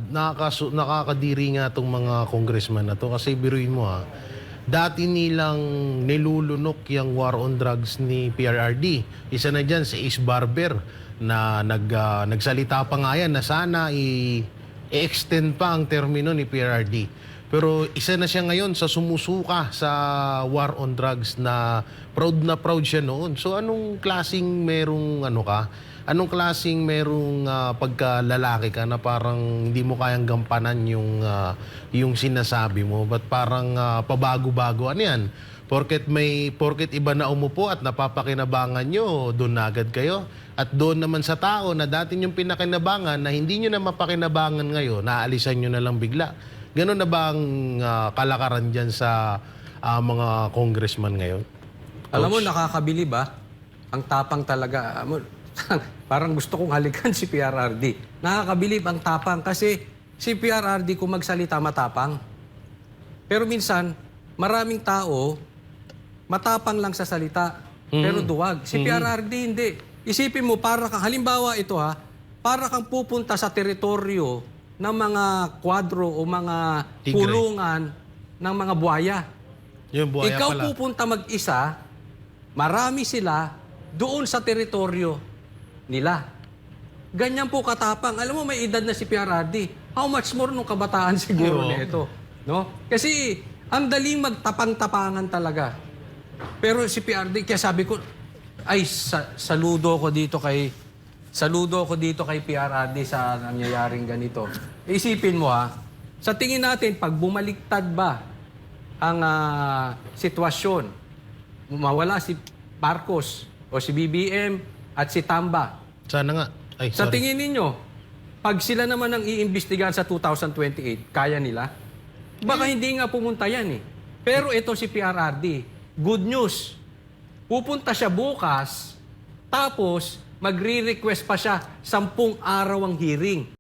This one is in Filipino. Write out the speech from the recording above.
Nakakadiri nga itong mga congressman na to kasi biruin mo dati nilang nilulunok yung war on drugs ni PRRD. Isa na dyan si Ace Barber na nagsalita pa nga yan na sana i-extend pa ang termino ni PRRD. Pero isa na siya ngayon sa sumusuka sa war on drugs na proud siya noon. So anong klaseng Anong klaseng merong pagkalalaki ka na parang hindi mo kayang gampanan yung sinasabi mo? But parang pabago-bago? Ano yan? Porket iba na umupo at napapakinabangan nyo, doon na agad kayo. At doon naman sa tao na dati yung pinakinabangan na hindi nyo na mapakinabangan ngayon, naalisan nyo na lang bigla. Ganon na ba ang kalakaran dyan sa mga congressman ngayon? Alam mo, nakakabilib ba? Ang tapang talaga. Parang gusto kong halikan si PRRD. Nakakabilib ang tapang kasi si PRRD kung magsalita matapang. Pero minsan, maraming tao matapang lang sa salita, pero duwag. Si PRRD hindi. Isipin mo, para kang, halimbawa ito para kang pupunta sa teritoryo ng mga kwadro o mga kulungan ng mga buhaya. Yung buhaya Ikaw pala. pupunta mag-isa, marami sila doon sa teritoryo nila. Ganyan po katapang. Alam mo, may edad na si PRRD. How much more nung kabataan siguro nito, no? Kasi ang daling magtapang-tapangan talaga. Pero si PRRD, kaya sabi ko, ay saludo ko dito kay PRRD sa nangyayaring ganito. Isipin mo sa tingin natin pag bumaliktad ba ang sitwasyon, mawala si Marcos o si BBM at si Tamba. Sana nga. Ay, Sa sorry. tingin ninyo, pag sila naman ang iimbestigahan sa 2028, kaya nila? Baka hindi nga pumunta yan Pero ito si PRRD, good news. Pupunta siya bukas, tapos magre-request pa siya 10 araw ang hearing.